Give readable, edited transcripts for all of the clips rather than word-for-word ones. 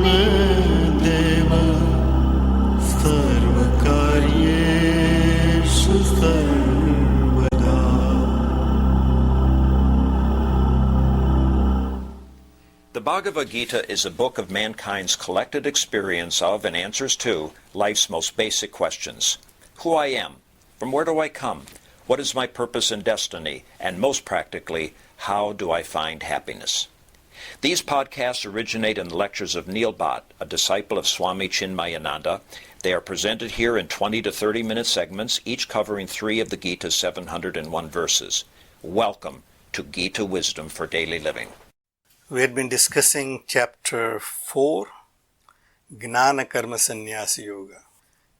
देव सर्वकार्येषु सर्वदा. The Bhagavad Gita is a book of mankind's collected experience of and answers to life's most basic questions. Who I am, from where do I come, what is my purpose and destiny, and most practically, how do I find happiness? These podcasts originate in the lectures of Neil Bhatt, a disciple of Swami Chinmayananda. They are presented here in 20 to 30-minute segments, each covering 3 of the Gita's 701 verses. Welcome to Gita Wisdom for Daily Living. We had been discussing chapter 4, Gnana Karma Sannyasa Yoga,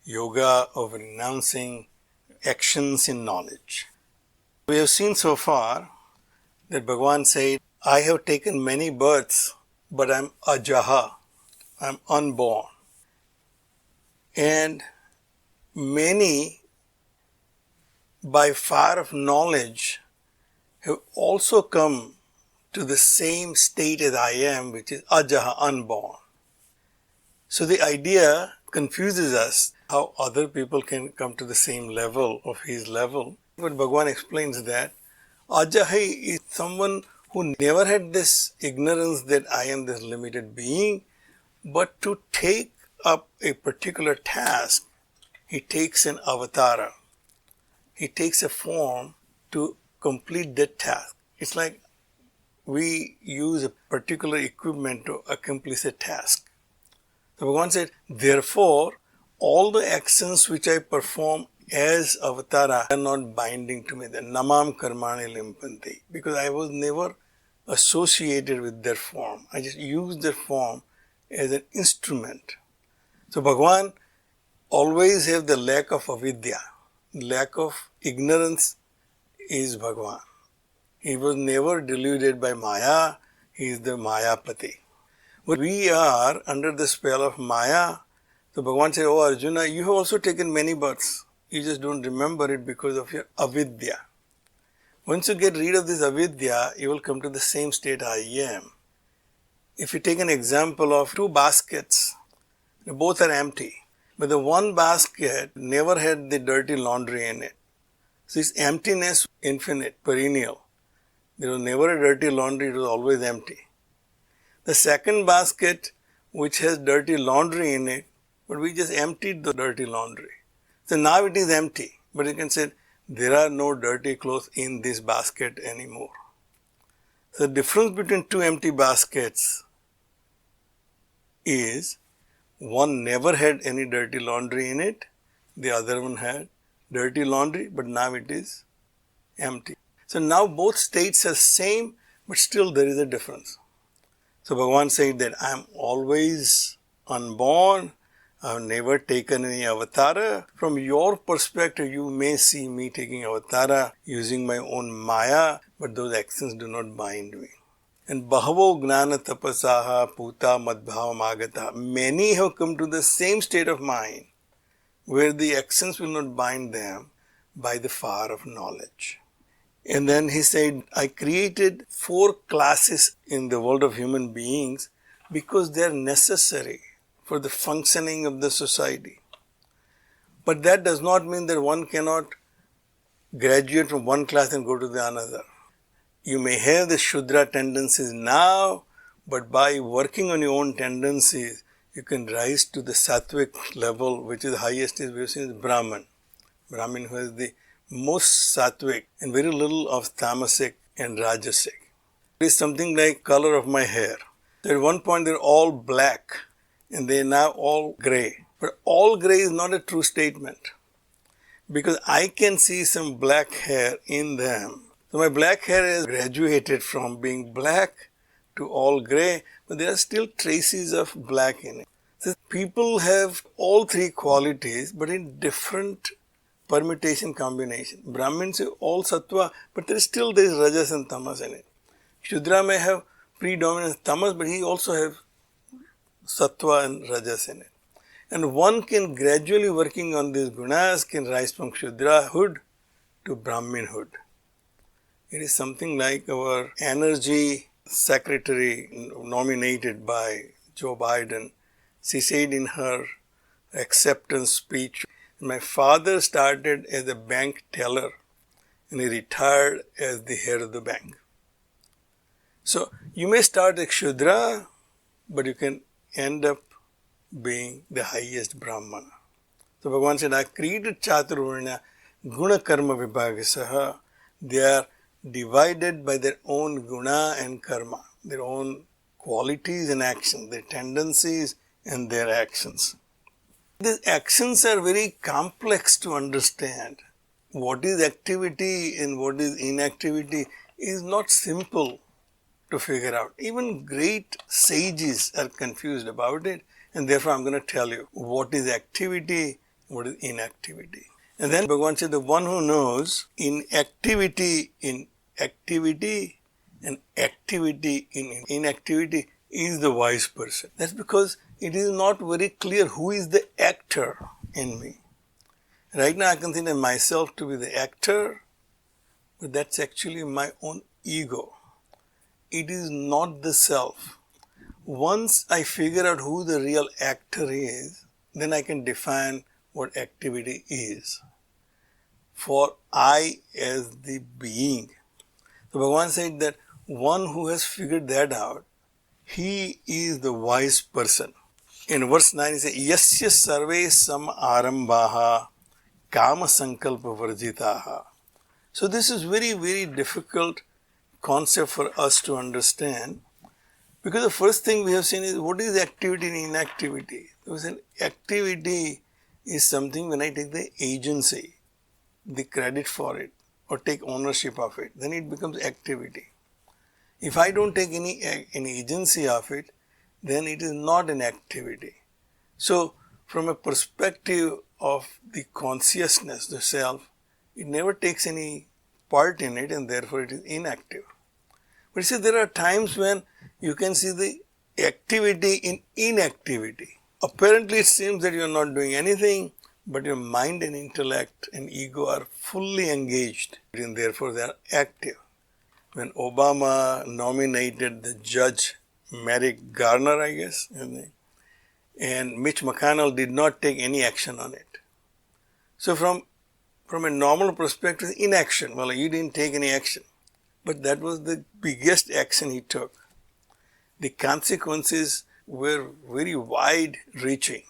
yoga of renouncing actions in knowledge. We have seen so far that Bhagavan said, I have taken many births, but I am Ajaha, I am unborn. And many, by fire of knowledge, have also come to the same state as I am, which is Ajaha, unborn. So the idea confuses us how other people can come to the same level of his level. But Bhagavan explains that Ajaha is someone who never had this ignorance that I am this limited being, but to take up a particular task, he takes an avatara. He takes a form to complete that task. It's like we use a particular equipment to accomplish a task. So Bhagavan said, therefore, all the actions which I perform as avatara are not binding to me. They're namam karmani limpanti. Because I was never associated with their form. I just use their form as an instrument. So Bhagavan always have the lack of avidya. Lack of ignorance is Bhagavan. He was never deluded by Maya. He is the Mayapati. But we are under the spell of Maya. So Bhagavan said, oh Arjuna, you have also taken many births. You just don't remember it because of your avidya. Once you get rid of this avidya, you will come to the same state I am. If you take an example of 2 baskets, both are empty. But the one basket never had the dirty laundry in it. So its emptiness, infinite, perennial. There was never a dirty laundry, it was always empty. The second basket, which has dirty laundry in it, but we just emptied the dirty laundry. So now it is empty, but you can say, there are no dirty clothes in this basket anymore. So the difference between 2 empty baskets is, one never had any dirty laundry in it, the other one had dirty laundry, but now it is empty. So now both states are same, but still there is a difference. So Bhagavan said that I am always unborn, I have never taken any avatara. From your perspective, you may see me taking avatara using my own maya, but those actions do not bind me. And Bahavo Gnana Tapasaha Puta Madbhavam Agata. Many have come to the same state of mind where the actions will not bind them by the fire of knowledge. And then he said, I created 4 classes in the world of human beings because they are necessary for the functioning of the society. But that does not mean that one cannot graduate from one class and go to the another. You may have the Shudra tendencies now, but by working on your own tendencies, you can rise to the Sattvic level, which is the highest we have seen is Brahman. Brahmin who has the most Sattvic and very little of Tamasic and Rajasic. It is something like color of my hair. So at one point they're all black and they are now all grey. But all grey is not a true statement because I can see some black hair in them. So my black hair has graduated from being black to all grey, but there are still traces of black in it. So people have all 3 qualities but in different permutation combination. Brahmins have all sattva, but there is rajas and tamas in it. Shudra may have predominant tamas, but he also have sattva and rajas in it. And one can gradually working on these gunas can rise from Shudrahood to Brahminhood. It is something like our energy secretary nominated by Joe Biden. She said in her acceptance speech, my father started as a bank teller and he retired as the head of the bank. So you may start as Kshudra, but you can end up being the highest Brahmana. So Bhagavan said, I created Chaturvarna Guna Karma Vibhagasaha. They are divided by their own guna and karma, their own qualities and actions, their tendencies and their actions. These actions are very complex to understand. What is activity and what is inactivity is not simple to figure out. Even great sages are confused about it, and therefore I'm going to tell you what is activity, what is inactivity. And then Bhagavan said, the one who knows inactivity in activity and activity in inactivity is the wise person. That's because it is not very clear who is the actor in me. Right now I consider myself to be the actor, but that's actually my own ego. It is not the self. Once I figure out who the real actor is, then I can define what activity is. For I as the being. So Bhagavan said that one who has figured that out, he is the wise person. In verse 9 he says, Yasya sarve sam arambaha kama sankalpa varjitaha. So this is very, very difficult concept for us to understand, because the first thing we have seen is what is activity and inactivity. So activity is something when I take the agency, the credit for it, or take ownership of it, then it becomes activity. If I don't take any agency of it, then it is not an activity. So from a perspective of the consciousness, the self, it never takes any part in it and therefore it is inactive. But you see, there are times when you can see the activity in inactivity. Apparently it seems that you are not doing anything, but your mind and intellect and ego are fully engaged and therefore they are active. When Obama nominated the judge Merrick Garner, I guess, and Mitch McConnell did not take any action on it. So from a normal perspective, inaction. Well, he didn't take any action. But that was the biggest action he took. The consequences were very wide reaching.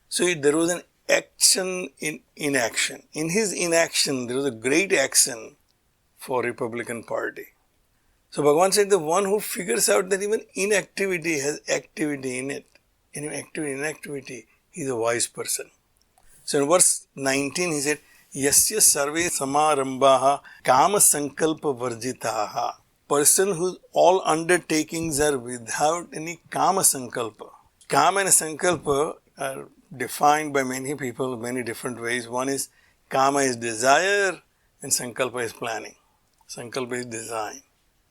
So there was an action in inaction. In his inaction, there was a great action for Republican Party. So Bhagavan said the one who figures out that even inactivity has activity in it, and activity and inactivity, he is a wise person. So in verse 19 he said, Yasya sarve samarambaha kama sankalpa varjitaha. Person whose all undertakings are without any kama sankalpa. Kama and sankalpa are defined by many people many different ways. One is kama is desire and sankalpa is planning. Sankalpa is design.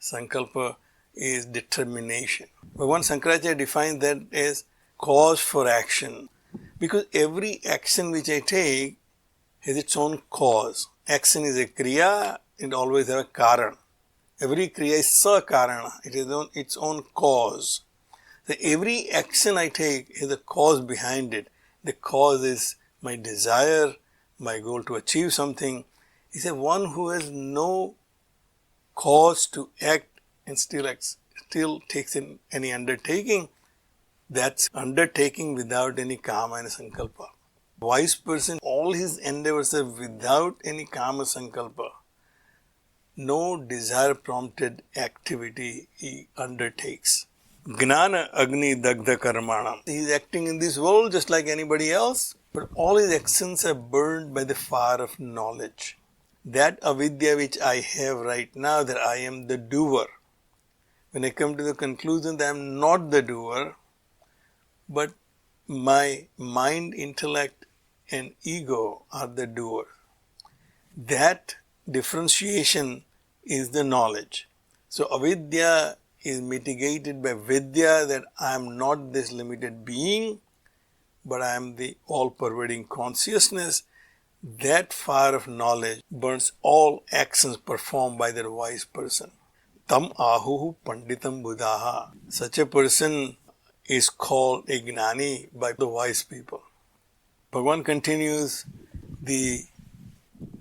Sankalpa is determination. But one Shankaracharya defines that as cause for action. Because every action which I take has its own cause. Action is a kriya, it always has a karan. Every kriya is sakarana, it has its own cause. So every action I take has a cause behind it. The cause is my desire, my goal to achieve something. He said one who has no cause to act and still takes in any undertaking, that's undertaking without any kama and sankalpa. Wise person, all his endeavors are without any kama sankalpa. No desire prompted activity he undertakes. Gnana agni dagdha karmanam. He is acting in this world just like anybody else, but all his actions are burned by the fire of knowledge. That avidya which I have right now, that I am the doer. When I come to the conclusion that I am not the doer, but my mind, intellect and ego are the doer. That differentiation is the knowledge. So avidya is mitigated by vidya, that I am not this limited being, but I am the all-pervading consciousness. That fire of knowledge burns all actions performed by the wise person. Tam ahuhu panditam buddhaha. Such a person is called a gnani by the wise people. Bhagavan continues the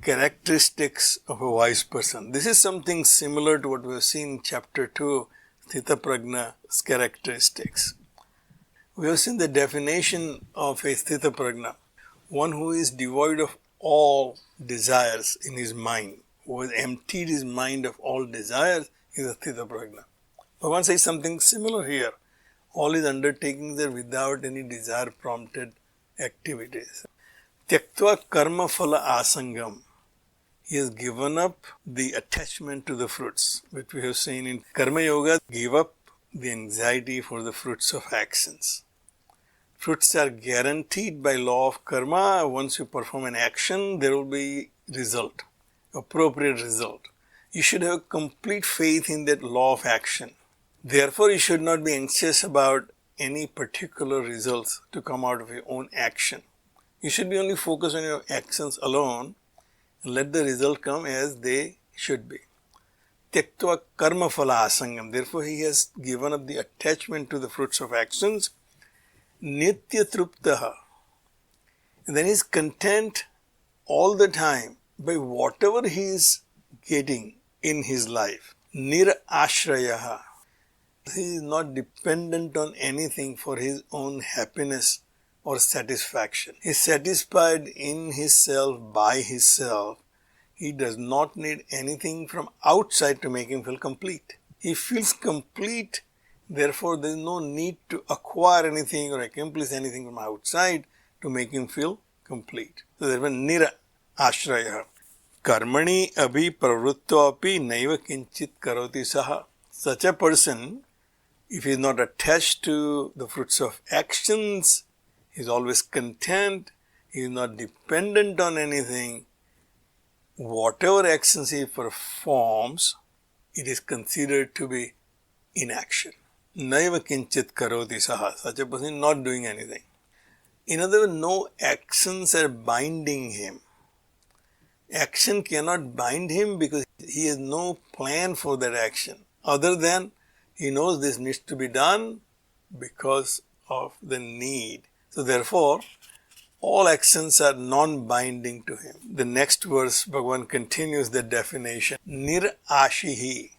characteristics of a wise person. This is something similar to what we have seen in chapter 2, Sthita Prajna's characteristics. We have seen the definition of a Sthita Prajna, one who is devoid of all desires in his mind, who has emptied his mind of all desires, is a Sthita Prajna. Bhagavan says something similar here. All his undertakings are without any desire prompted activities. Tyaktva karma phala asangam. He has given up the attachment to the fruits, which we have seen in Karma Yoga. Give up the anxiety for the fruits of actions. Fruits are guaranteed by law of karma. Once you perform an action, there will be result, appropriate result. You should have complete faith in that law of action. Therefore, you should not be anxious about any particular results to come out of your own action. You should be only focused on your actions alone and let the result come as they should be. Tyaktva karma phala asangam. Therefore, he has given up the attachment to the fruits of actions. Nitya truptaha. And then he is content all the time by whatever he is getting in his life. Nirashrayaha. He is not dependent on anything for his own happiness or satisfaction. He is satisfied in himself, by himself. He does not need anything from outside to make him feel complete. He feels complete, therefore there is no need to acquire anything or accomplish anything from outside to make him feel complete. So therefore, nira ashraya. Karmani abhi pravruttva api naiva kinchit karoti saha. Such a person, if he is not attached to the fruits of actions, he is always content, he is not dependent on anything. Whatever actions he performs, it is considered to be inaction. Naiva kinchit karoti saha. Such a person is not doing anything. In other words, no actions are binding him. Action cannot bind him because he has no plan for that action, other than he knows this needs to be done because of the need. So therefore, all actions are non-binding to him. The next verse, Bhagavan continues the definition. Nirashihi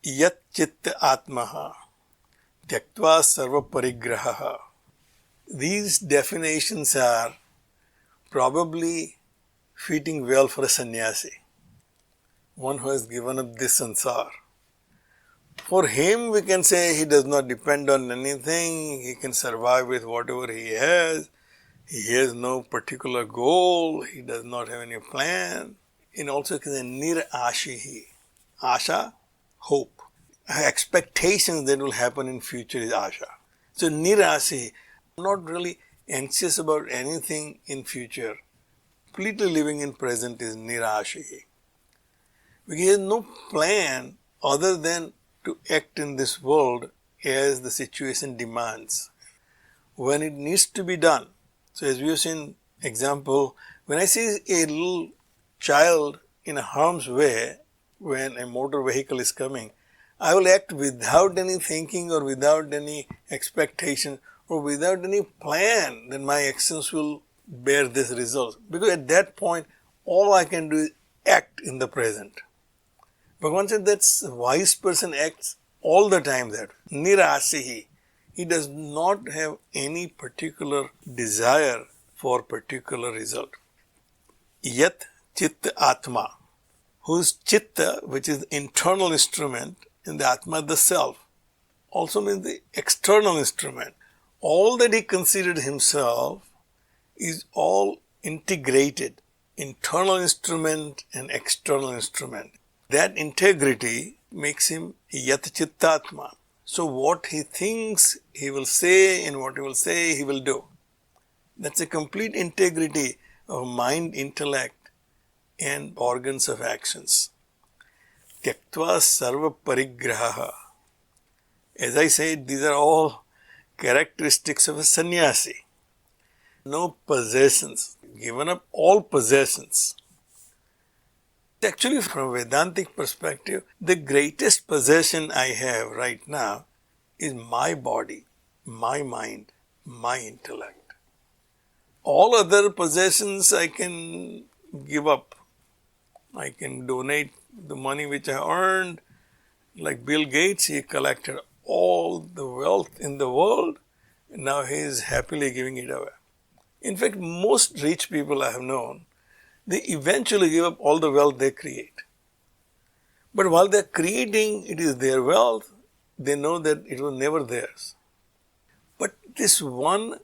yat chitta atmaha tyaktva sarva parigraha. These definitions are probably fitting well for a sannyasi, one who has given up this sansar. For him, we can say he does not depend on anything, he can survive with whatever he has no particular goal, he does not have any plan. And also, can say nirashihi. Asha, hope. Expectations that will happen in future is asha. So nirashihi, not really anxious about anything in future. Completely living in present is nirashihi. Because he has no plan other than to act in this world as the situation demands, when it needs to be done. So as we have seen example, when I see a little child in a harm's way, when a motor vehicle is coming, I will act without any thinking or without any expectation or without any plan that my actions will bear this result. Because at that point, all I can do is act in the present. Bhagavan said that a wise person acts all the time that nirasihi. He does not have any particular desire for particular result. Yat chitta atma, whose chitta, which is the internal instrument, and the atma, the self, also means the external instrument. All that he considered himself is all integrated, internal instrument and external instrument. That integrity makes him yat chittatma. So what he thinks he will say and what he will say he will do. That's a complete integrity of mind, intellect and organs of actions. Tyaktva sarva parigraha. As I said, these are all characteristics of a sannyasi. No possessions, given up all possessions. Actually, from a Vedantic perspective, the greatest possession I have right now is my body. my mind, my intellect. All other possessions I can give up. I can donate the money which I earned. Like Bill Gates, he collected all the wealth in the world, and now he is happily giving it away. In fact, most rich people I have known, they eventually give up all the wealth they create. But while they're creating, it is their wealth, they know that it was never theirs. But this one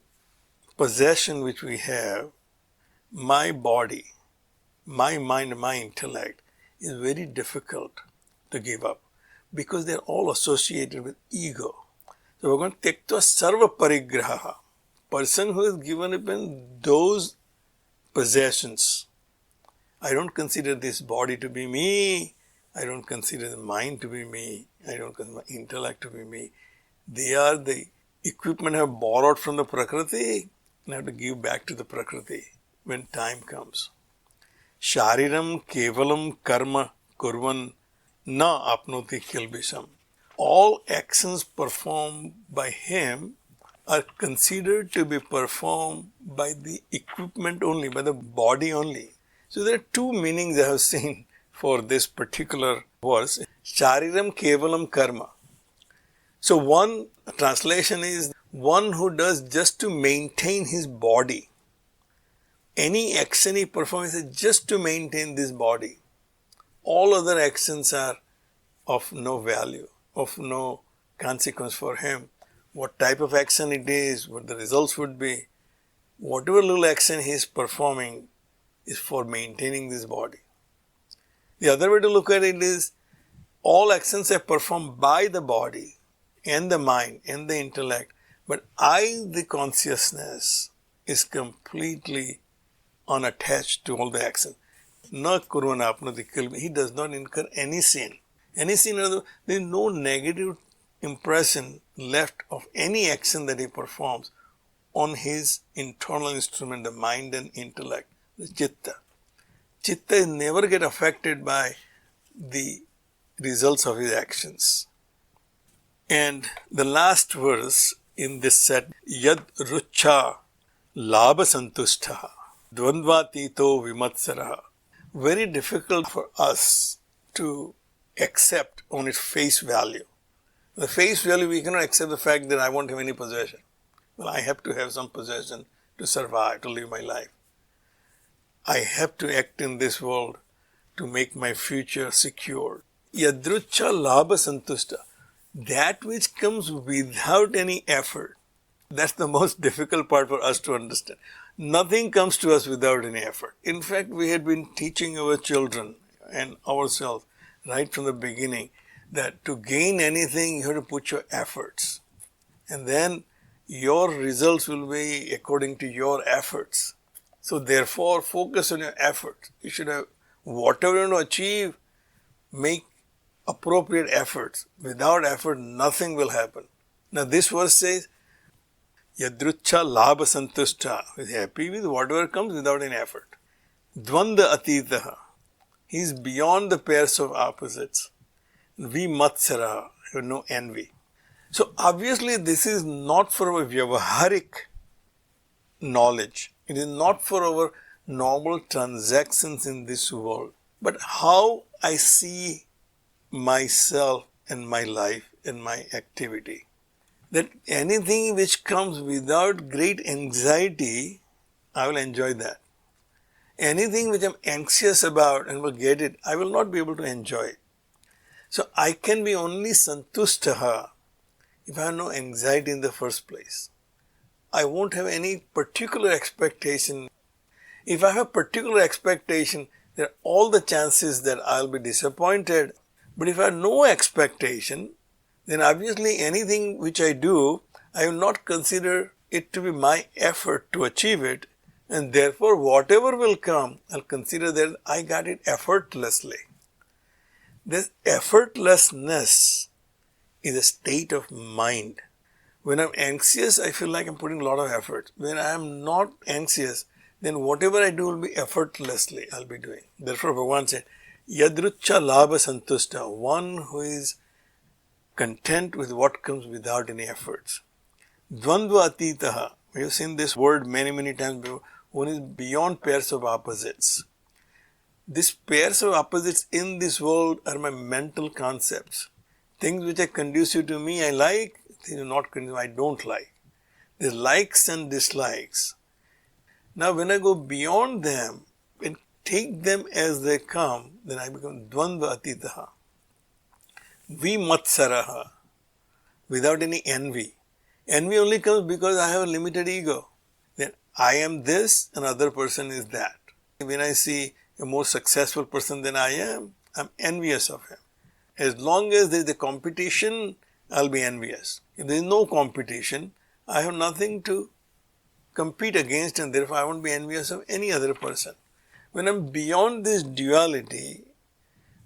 possession which we have, my body, my mind, my intellect, is very difficult to give up because they're all associated with ego. So we're going to take to a sarva parigraha, person who has given up in those possessions. I don't consider this body to be me. I don't consider the mind to be me. I don't consider my intellect to be me. They are the equipment I have borrowed from the Prakriti and I have to give back to the Prakriti when time comes. Shariram kevalam karma kurvan na apnoti kilbisham. All actions performed by him are considered to be performed by the equipment only, by the body only. So there are two meanings I have seen for this particular verse. Shariram kevalam karma. So one translation is one who does just to maintain his body. Any action he performs is just to maintain this body. All other actions are of no value, of no consequence for him. What type of action it is, what the results would be, whatever little action he is performing is for maintaining this body. The other way to look at it is all actions are performed by the body and the mind and the intellect, but I, the consciousness, is completely unattached to all the action. Na kurvana apnoti kilbi. He does not incur any sin. Any sin, there is no negative impression left of any action that he performs on his internal instrument, the mind and intellect, the chitta. Chitta never get affected by the results of his actions. And the last verse in this set, Yad Rucha Labha Santushtaha Dvandvatito Vimatsaraha. Very difficult for us to accept on its face value. The face value, we cannot accept the fact that I won't have any possession. Well, I have to have some possession to survive, to live my life. I have to act in this world to make my future secure. Yadrucha labha santushta. That which comes without any effort. That's the most difficult part for us to understand. Nothing comes to us without any effort. In fact, we had been teaching our children and ourselves right from the beginning that to gain anything, you have to put your efforts. And then your results will be according to your efforts. So therefore, focus on your efforts. You should have whatever you want to achieve, make appropriate efforts. Without effort, nothing will happen. Now this verse says, Yadrucha labha santushta, is happy with whatever comes without any effort. Dvanda atitaha, he is beyond the pairs of opposites. Vimatsara, you have no envy. So obviously this is not for our vyavaharik knowledge. It is not for our normal transactions in this world. But how I see myself and my life and my activity. That anything which comes without great anxiety, I will enjoy that. Anything which I'm anxious about and will get it, I will not be able to enjoy it. So I can be only santushtaha if I have no anxiety in the first place. I won't have any particular expectation. If I have particular expectation, there are all the chances that I'll be disappointed. But if I have no expectation, then obviously anything which I do, I will not consider it to be my effort to achieve it. And therefore, whatever will come, I'll consider that I got it effortlessly. This effortlessness is a state of mind. When I'm anxious, I feel like I'm putting a lot of effort. When I am not anxious, then whatever I do will be effortlessly I'll be doing. Therefore, Bhagavan said, Yadrucha labha santushta, one who is content with what comes without any efforts. Dvandva atitaha. We have seen this word many, many times before. One is beyond pairs of opposites. These pairs of opposites in this world are my mental concepts. Things which are conducive to me, I like. Things not conducive, I don't like. There's likes and dislikes. Now, when I go beyond them and take them as they come, then I become dvandva atitaha. Vimatsaraha. Without any envy. Envy only comes because I have a limited ego. Then I am this, another person is that. When I see a more successful person than I am, I'm envious of him. As long as there is a competition, I'll be envious. If there is no competition, I have nothing to compete against, and therefore I won't be envious of any other person. When I'm beyond this duality,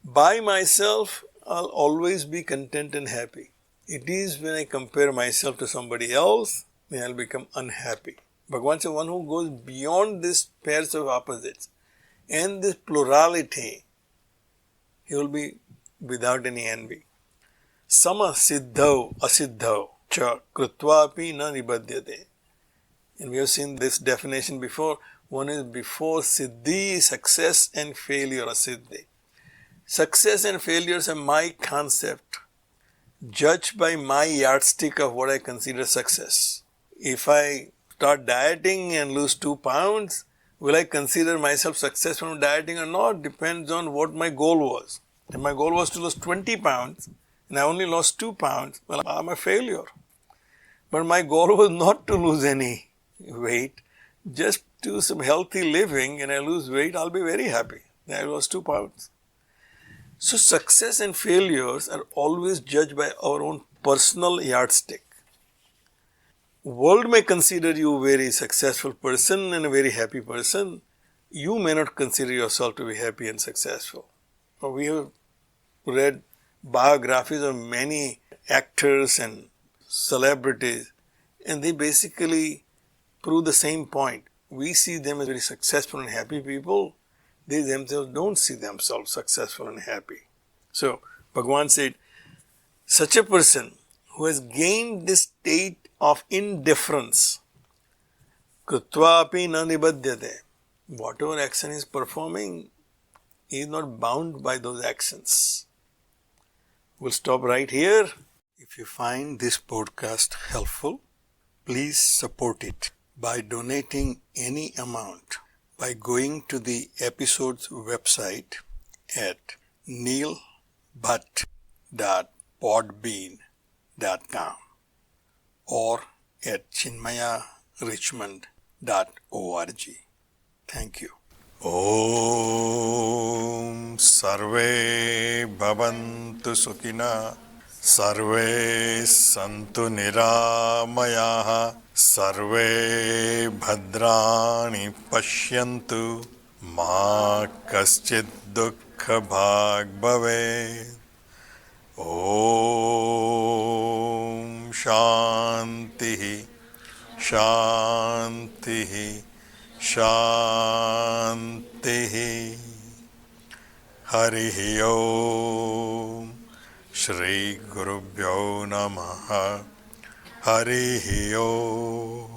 by myself, I'll always be content and happy. It is when I compare myself to somebody else, then I'll become unhappy. Bhagavan says one who goes beyond these pairs of opposites and this plurality, he will be without any envy. Sama siddhau asiddhau cha krutvapi na nibadyate. And we have seen this definition before. One is before siddhi, success and failure, asiddhi. Success and failures are my concept, judged by my yardstick of what I consider success. If I start dieting and lose 2 pounds, will I consider myself successful in dieting or not? Depends on what my goal was. If my goal was to lose 20 pounds and I only lost 2 pounds, well, I'm a failure. But my goal was not to lose any weight, just do some healthy living, and I lose weight, I'll be very happy. I lost 2 pounds. So success and failures are always judged by our own personal yardstick. World may consider you a very successful person and a very happy person. You may not consider yourself to be happy and successful. We have read biographies of many actors and celebrities, and they basically prove the same point. We see them as very successful and happy people. They themselves don't see themselves successful and happy. So, Bhagavan said, such a person who has gained this state of indifference, krutvapi na nibadyate, whatever action he is performing, he is not bound by those actions. We'll stop right here. If you find this podcast helpful, please support it by donating any amount by going to the episode's website at neilbhatt.podbean.com or at chinmayarichmond.org. Thank you. Om Sarve Bhavantu Sukhina Sarve Santu Niramayaha Sarve Bhadrani Pashyantu Ma Kaschid Dukkha Bhag Bhavet. Om Shanti Shanti Shanti. Harihi Om. Shri Gurubhyo Namaha. Harihi Om.